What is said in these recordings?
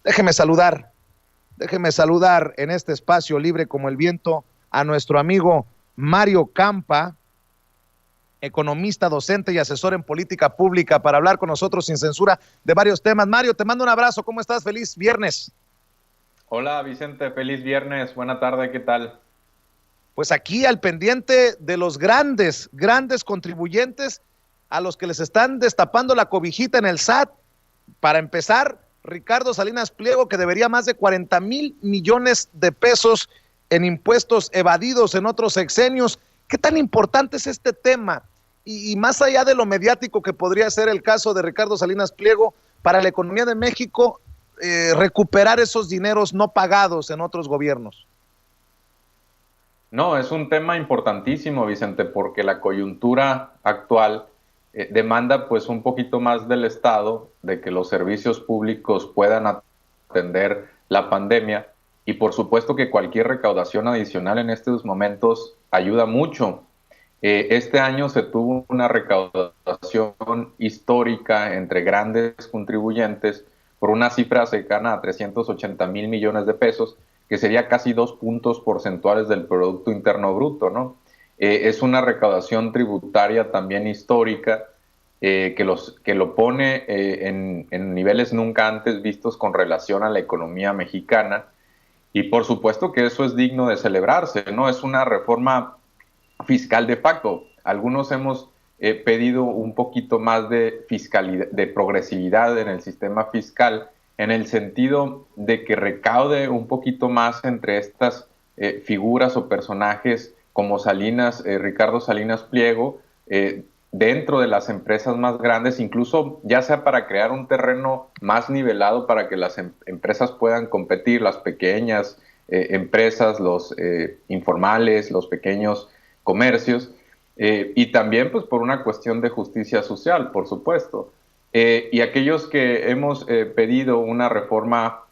Déjeme saludar, déjeme saludar en este espacio libre como el viento a nuestro amigo Mario Campa, economista, docente y asesor en política pública, para hablar con nosotros sin censura de varios temas. Mario, te mando un abrazo, ¿cómo estás? Feliz viernes. Hola Vicente, feliz viernes, buena tarde, ¿qué tal? Pues aquí al pendiente de los grandes contribuyentes a los que les están destapando la cobijita en el SAT. Para empezar, Ricardo Salinas Pliego, que debería más de 40,000 millones de pesos en impuestos evadidos en otros sexenios. ¿Qué tan importante es este tema? Y más allá de lo mediático que podría ser el caso de Ricardo Salinas Pliego, para la economía de México, recuperar esos dineros no pagados en otros gobiernos. No, es un tema importantísimo, Vicente, porque la coyuntura actual demanda pues un poquito más del Estado, de que los servicios públicos puedan atender la pandemia, y por supuesto que cualquier recaudación adicional en estos momentos ayuda mucho. Este año se tuvo una recaudación histórica entre grandes contribuyentes por una cifra cercana a 380,000 millones de pesos, que sería casi 2 puntos porcentuales del Producto Interno Bruto, ¿no? Es una recaudación tributaria también histórica, que lo pone en niveles nunca antes vistos con relación a la economía mexicana, y por supuesto que eso es digno de celebrarse, ¿no? Es una reforma fiscal de facto. Algunos hemos pedido un poquito más de fiscalidad, de progresividad en el sistema fiscal, en el sentido de que recaude un poquito más entre estas figuras o personajes como Salinas, Ricardo Salinas Pliego, dentro de las empresas más grandes, incluso ya sea para crear un terreno más nivelado para que las empresas puedan competir, las pequeñas empresas, los informales, los pequeños comercios, y también pues por una cuestión de justicia social, por supuesto. Y aquellos que hemos pedido una reforma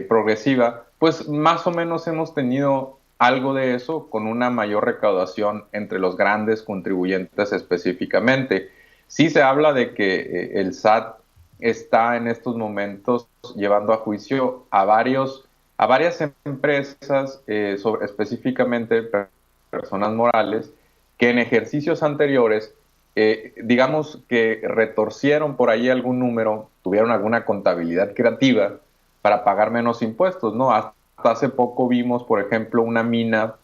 progresiva, pues más o menos hemos tenido algo de eso, con una mayor recaudación entre los grandes contribuyentes específicamente. Sí se habla de que el SAT está en estos momentos llevando a juicio a varias empresas, específicamente personas morales, que en ejercicios anteriores, digamos que retorcieron por ahí algún número, tuvieron alguna contabilidad creativa para pagar menos impuestos, ¿no? Hasta hace poco vimos, por ejemplo, una mina,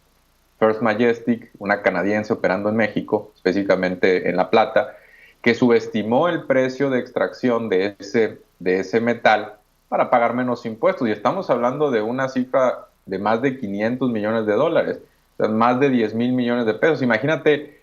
First Majestic, una canadiense operando en México, específicamente en La Plata, que subestimó el precio de extracción de ese metal para pagar menos impuestos. Y estamos hablando de una cifra de más de 500 millones de dólares, o sea, más de 10,000 millones de pesos. Imagínate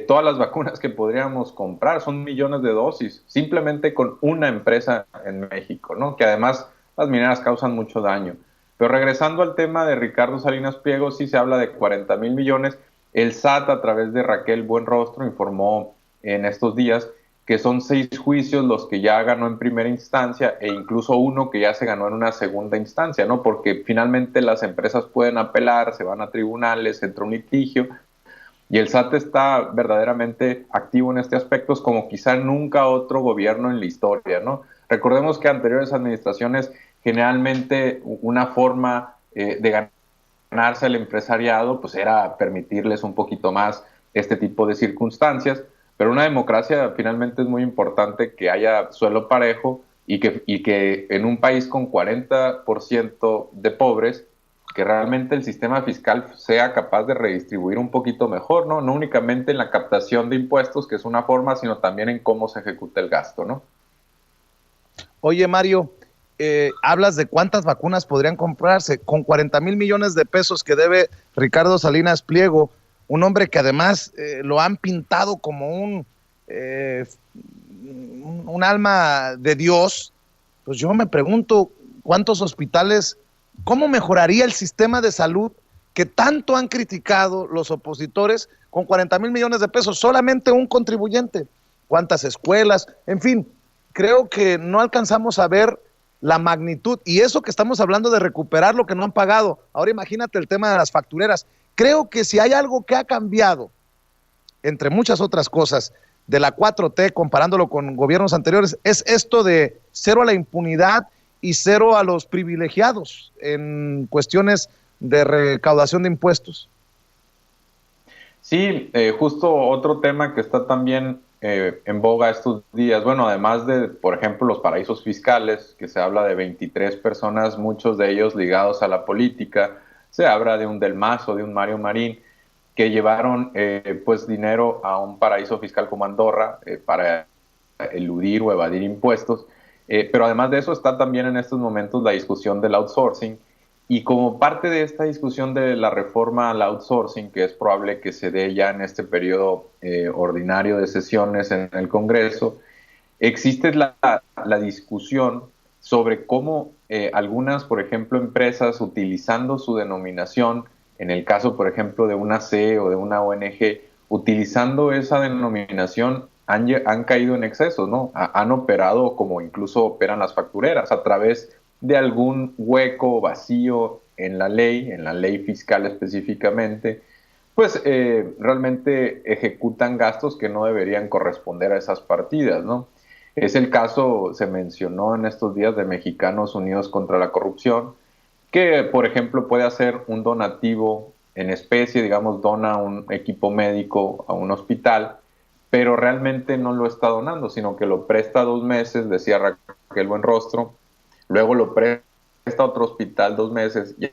todas las vacunas que podríamos comprar, son millones de dosis, simplemente con una empresa en México, ¿no? Que además las mineras causan mucho daño. Pero regresando al tema de Ricardo Salinas Pliego, sí se habla de 40,000 millones. El SAT, a través de Raquel Buenrostro, informó en estos días que son 6 juicios los que ya ganó en primera instancia, e incluso uno que ya se ganó en una segunda instancia, ¿no? Porque finalmente las empresas pueden apelar, se van a tribunales, entra un litigio, y el SAT está verdaderamente activo en este aspecto, como quizá nunca otro gobierno en la historia, ¿no? Recordemos que anteriores administraciones, generalmente una forma de ganarse al empresariado pues era permitirles un poquito más este tipo de circunstancias, pero una democracia finalmente es muy importante que haya suelo parejo, y que en un país con 40% de pobres, que realmente el sistema fiscal sea capaz de redistribuir un poquito mejor, ¿no? No únicamente en la captación de impuestos, que es una forma, sino también en cómo se ejecuta el gasto, ¿no? Oye, Mario, hablas de cuántas vacunas podrían comprarse con 40,000 millones de pesos que debe Ricardo Salinas Pliego, un hombre que además lo han pintado como un alma de Dios. Pues yo me pregunto cuántos hospitales, cómo mejoraría el sistema de salud que tanto han criticado los opositores con 40,000 millones de pesos, solamente un contribuyente. ¿Cuántas escuelas? En fin, creo que no alcanzamos a ver la magnitud, y eso que estamos hablando de recuperar lo que no han pagado. Ahora imagínate el tema de las factureras. Creo que si hay algo que ha cambiado, entre muchas otras cosas, de la 4T, comparándolo con gobiernos anteriores, es esto de cero a la impunidad y cero a los privilegiados en cuestiones de recaudación de impuestos. Sí, justo otro tema que está también en boga estos días, bueno, además de, por ejemplo, los paraísos fiscales, que se habla de 23 personas, muchos de ellos ligados a la política, se habla de un Del Mazo, de un Mario Marín, que llevaron pues dinero a un paraíso fiscal como Andorra para eludir o evadir impuestos. Pero además de eso está también en estos momentos la discusión del outsourcing. Y como parte de esta discusión de la reforma al outsourcing, que es probable que se dé ya en este periodo ordinario de sesiones en el Congreso, existe la discusión sobre cómo algunas, por ejemplo, empresas utilizando su denominación, en el caso, por ejemplo, de una C o de una ONG, utilizando esa denominación han caído en excesos, ¿no? Han operado como incluso operan las factureras, a través de algún hueco vacío en la ley fiscal específicamente, pues realmente ejecutan gastos que no deberían corresponder a esas partidas, ¿no? Es el caso, se mencionó en estos días, de Mexicanos Unidos contra la Corrupción, que, por ejemplo, puede hacer un donativo en especie, digamos, dona un equipo médico a un hospital, pero realmente no lo está donando, sino que lo presta 2 meses, decía Raquel Buenrostro, luego lo presta a otro hospital 2 meses y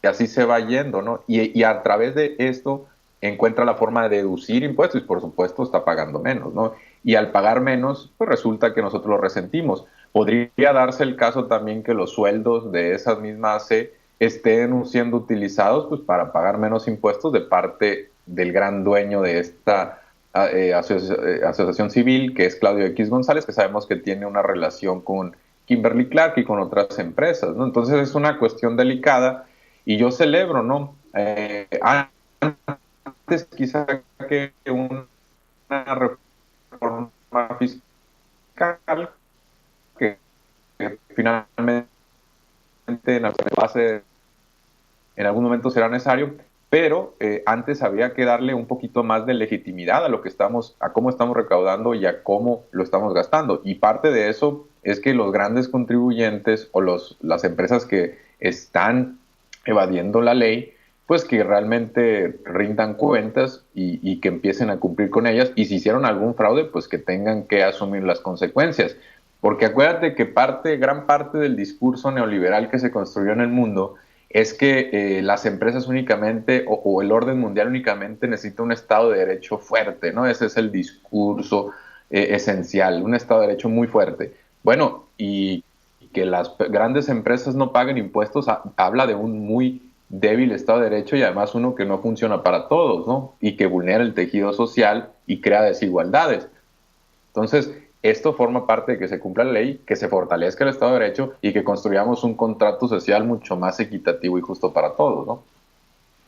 así se va yendo, ¿no? Y a través de esto encuentra la forma de deducir impuestos y por supuesto está pagando menos, ¿no? Y al pagar menos, pues resulta que nosotros lo resentimos. Podría darse el caso también que los sueldos de esas mismas AC estén siendo utilizados pues, para pagar menos impuestos de parte del gran dueño de esta asociación civil, que es Claudio X González, que sabemos que tiene una relación con Kimberly Clark y con otras empresas, ¿no? Entonces es una cuestión delicada y yo celebro, ¿no? Antes quizá que una reforma fiscal que finalmente en la base en algún momento será necesario, pero antes había que darle un poquito más de legitimidad a lo que estamos, a cómo estamos recaudando y a cómo lo estamos gastando. Y parte de eso es que los grandes contribuyentes o las empresas que están evadiendo la ley, pues que realmente rindan cuentas y que empiecen a cumplir con ellas. Y si hicieron algún fraude, pues que tengan que asumir las consecuencias. Porque acuérdate que gran parte del discurso neoliberal que se construyó en el mundo es que las empresas únicamente o el orden mundial únicamente necesita un Estado de Derecho fuerte, ¿no? Ese es el discurso esencial, un Estado de Derecho muy fuerte. Bueno, y que las grandes empresas no paguen impuestos habla de un muy débil Estado de Derecho y además uno que no funciona para todos, ¿no? Y que vulnera el tejido social y crea desigualdades. Entonces, esto forma parte de que se cumpla la ley, que se fortalezca el Estado de Derecho y que construyamos un contrato social mucho más equitativo y justo para todos, ¿no?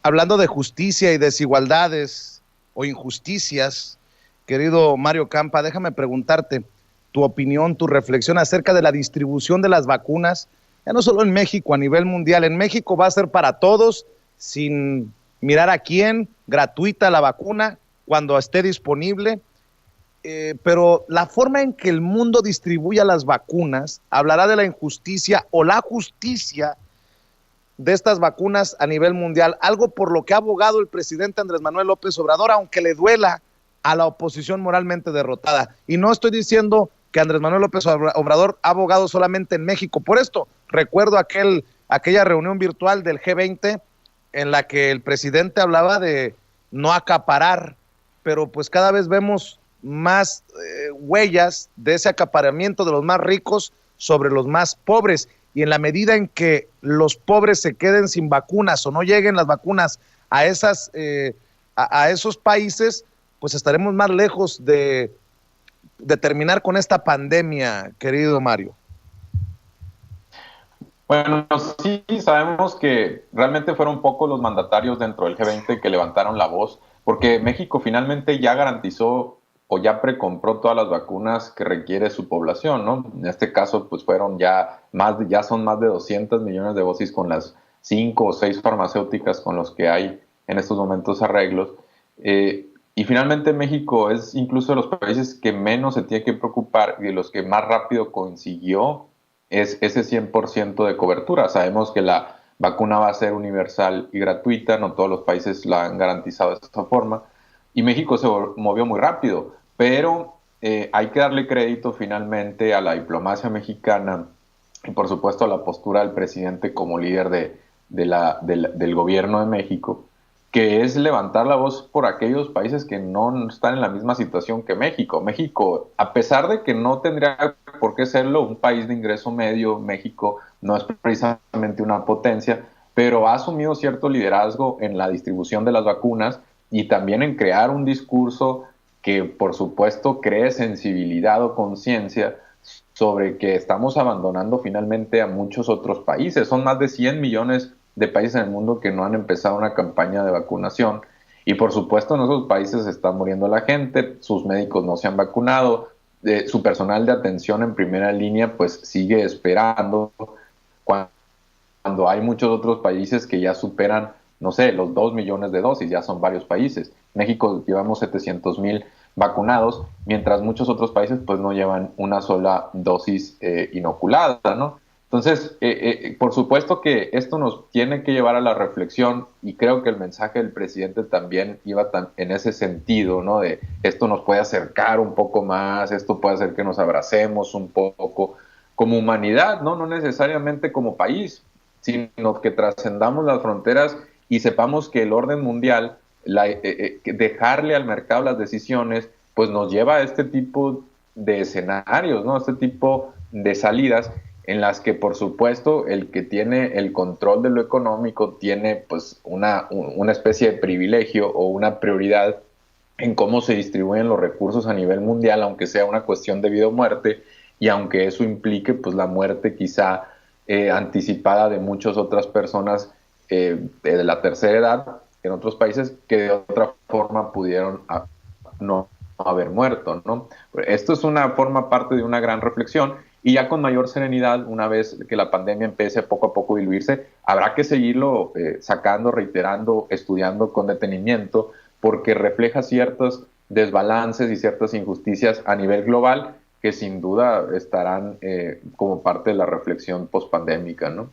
Hablando de justicia y desigualdades o injusticias, querido Mario Campa, déjame preguntarte tu opinión, tu reflexión acerca de la distribución de las vacunas, ya no solo en México, a nivel mundial. En México va a ser para todos, sin mirar a quién, gratuita la vacuna cuando esté disponible. Pero la forma en que el mundo distribuya las vacunas hablará de la injusticia o la justicia de estas vacunas a nivel mundial, algo por lo que ha abogado el presidente Andrés Manuel López Obrador, aunque le duela a la oposición moralmente derrotada. Y no estoy diciendo que Andrés Manuel López Obrador ha abogado solamente en México por esto. Recuerdo aquella reunión virtual del G20 en la que el presidente hablaba de no acaparar, pero pues cada vez vemos más huellas de ese acaparamiento de los más ricos sobre los más pobres. Y en la medida en que los pobres se queden sin vacunas o no lleguen las vacunas a esos países, pues estaremos más lejos de terminar con esta pandemia, querido Mario. Bueno, sí sabemos que realmente fueron pocos los mandatarios dentro del G20 que levantaron la voz, porque México finalmente ya garantizó o ya precompró todas las vacunas que requiere su población, ¿no? En este caso, pues fueron ya son más de 200 millones de dosis con las 5 o 6 farmacéuticas con los que hay en estos momentos arreglos. Y finalmente México es incluso de los países que menos se tiene que preocupar y de los que más rápido consiguió es ese 100% de cobertura. Sabemos que la vacuna va a ser universal y gratuita, no todos los países la han garantizado de esa forma, y México se movió muy rápido, pero hay que darle crédito finalmente a la diplomacia mexicana y por supuesto a la postura del presidente como líder del gobierno de México, que es levantar la voz por aquellos países que no están en la misma situación que México. México, a pesar de que no tendría por qué serlo un país de ingreso medio, México no es precisamente una potencia, pero ha asumido cierto liderazgo en la distribución de las vacunas y también en crear un discurso que, por supuesto, cree sensibilidad o conciencia sobre que estamos abandonando finalmente a muchos otros países. Son más de 100 millones de países en el mundo que no han empezado una campaña de vacunación. Y por supuesto en esos países está muriendo la gente, sus médicos no se han vacunado, su personal de atención en primera línea pues sigue esperando cuando hay muchos otros países que ya superan, no sé, los 2 millones de dosis, ya son varios países. México llevamos 700,000 vacunados, mientras muchos otros países pues no llevan una sola dosis inoculada, ¿no? Entonces, por supuesto que esto nos tiene que llevar a la reflexión y creo que el mensaje del presidente también iba en ese sentido, ¿no? De esto nos puede acercar un poco más, esto puede hacer que nos abracemos un poco como humanidad, ¿no? No necesariamente como país, sino que trascendamos las fronteras y sepamos que el orden mundial, dejarle al mercado las decisiones, pues nos lleva a este tipo de escenarios, ¿no? Este tipo de salidas en las que por supuesto el que tiene el control de lo económico tiene pues una especie de privilegio o una prioridad en cómo se distribuyen los recursos a nivel mundial, aunque sea una cuestión de vida o muerte, y aunque eso implique pues la muerte quizá anticipada de muchas otras personas de la tercera edad en otros países que de otra forma pudieron no haber muerto, ¿no? Esto es una forma parte de una gran reflexión y ya con mayor serenidad, una vez que la pandemia empiece poco a poco a diluirse, habrá que seguirlo sacando, reiterando, estudiando con detenimiento, porque refleja ciertos desbalances y ciertas injusticias a nivel global que sin duda estarán como parte de la reflexión pospandémica, ¿no?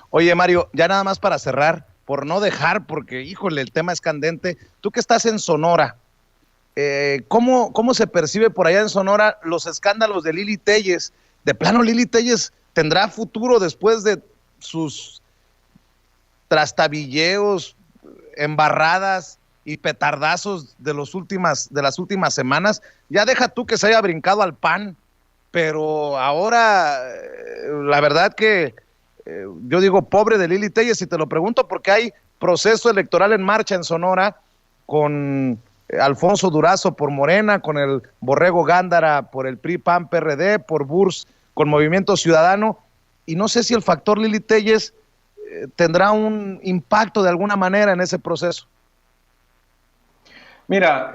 Oye, Mario, ya nada más para cerrar, por no dejar, porque híjole, el tema es candente. Tú que estás en Sonora, ¿cómo se percibe por allá en Sonora los escándalos de Lili Téllez? De plano, Lili Téllez tendrá futuro después de sus trastabilleos, embarradas y petardazos de las últimas semanas. Ya deja tú que se haya brincado al PAN, pero ahora la verdad que yo digo pobre de Lili Téllez, y te lo pregunto porque hay proceso electoral en marcha en Sonora con Alfonso Durazo por Morena, con el Borrego Gándara por el PRI, PAN, PRD, por Burs con Movimiento Ciudadano, y no sé si el factor Lili Téllez tendrá un impacto de alguna manera en ese proceso. Mira,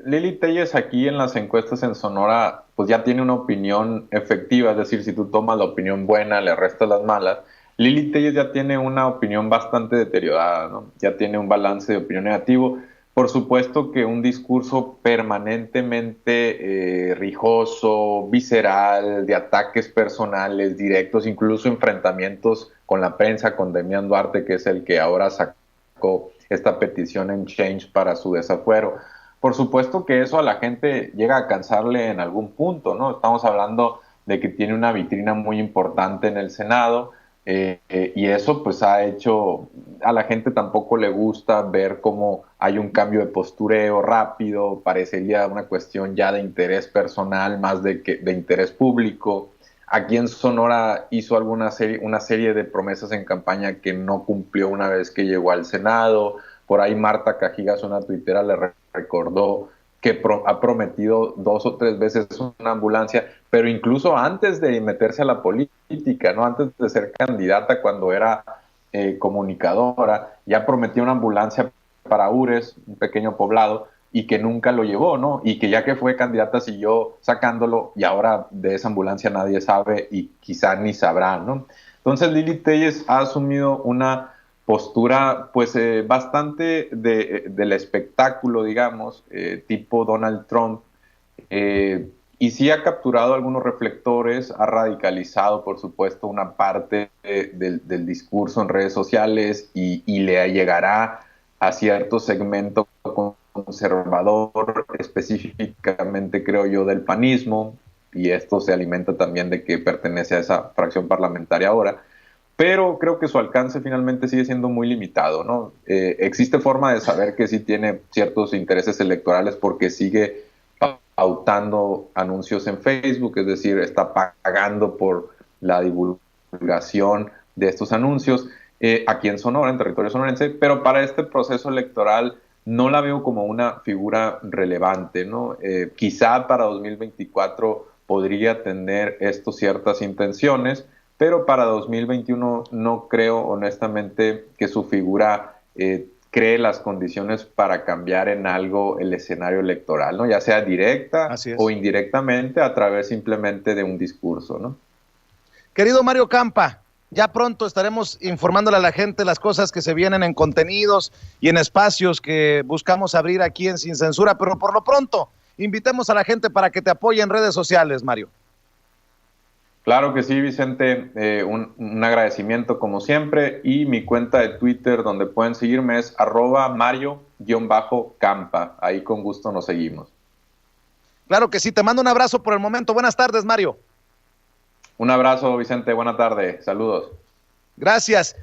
Lili Téllez aquí en las encuestas en Sonora, pues ya tiene una opinión efectiva, es decir, si tú tomas la opinión buena, le restas las malas. Lili Téllez ya tiene una opinión bastante deteriorada, ¿no? Ya tiene un balance de opinión negativo. Por supuesto que un discurso permanentemente rijoso, visceral, de ataques personales, directos, incluso enfrentamientos con la prensa, con Demian Duarte, que es el que ahora sacó esta petición en Change para su desafuero. Por supuesto que eso a la gente llega a cansarle en algún punto, ¿no? Estamos hablando de que tiene una vitrina muy importante en el Senado y eso pues ha hecho, a la gente tampoco le gusta ver cómo hay un cambio de postureo rápido, parecería una cuestión ya de interés personal más de interés público. Aquí en Sonora hizo una serie de promesas en campaña que no cumplió una vez que llegó al Senado. Por ahí Marta Cajigas, una tuitera, le recordó que ha prometido 2 o 3 veces una ambulancia, pero incluso antes de meterse a la política, ¿no? Antes de ser candidata, cuando era comunicadora, ya prometió una ambulancia para Ures, un pequeño poblado, y que nunca lo llevó, ¿no? Y que ya que fue candidata siguió sacándolo y ahora de esa ambulancia nadie sabe y quizá ni sabrá, ¿no? Entonces Lili Téllez ha asumido una postura pues bastante del espectáculo, digamos, tipo Donald Trump, y sí ha capturado algunos reflectores, ha radicalizado, por supuesto, una parte del discurso en redes sociales y le llegará a cierto segmento conservador, específicamente, creo yo, del panismo, y esto se alimenta también de que pertenece a esa fracción parlamentaria ahora, pero creo que su alcance finalmente sigue siendo muy limitado, ¿no? Existe forma de saber que sí tiene ciertos intereses electorales porque sigue pautando anuncios en Facebook, es decir, está pagando por la divulgación de estos anuncios aquí en Sonora, en territorio sonorense, pero para este proceso electoral no la veo como una figura relevante, ¿no? Quizá para 2024 podría tener esto ciertas intenciones, pero para 2021 no creo honestamente que su figura cree las condiciones para cambiar en algo el escenario electoral, ¿no? Ya sea directa o indirectamente a través simplemente de un discurso, ¿no? Querido Mario Campa, ya pronto estaremos informándole a la gente las cosas que se vienen en contenidos y en espacios que buscamos abrir aquí en Sin Censura, pero por lo pronto invitemos a la gente para que te apoye en redes sociales, Mario. Claro que sí, Vicente, un agradecimiento como siempre, y mi cuenta de Twitter donde pueden seguirme es @Mario_Campa, ahí con gusto nos seguimos. Claro que sí, te mando un abrazo por el momento. Buenas tardes, Mario. Un abrazo, Vicente, buena tarde, saludos. Gracias.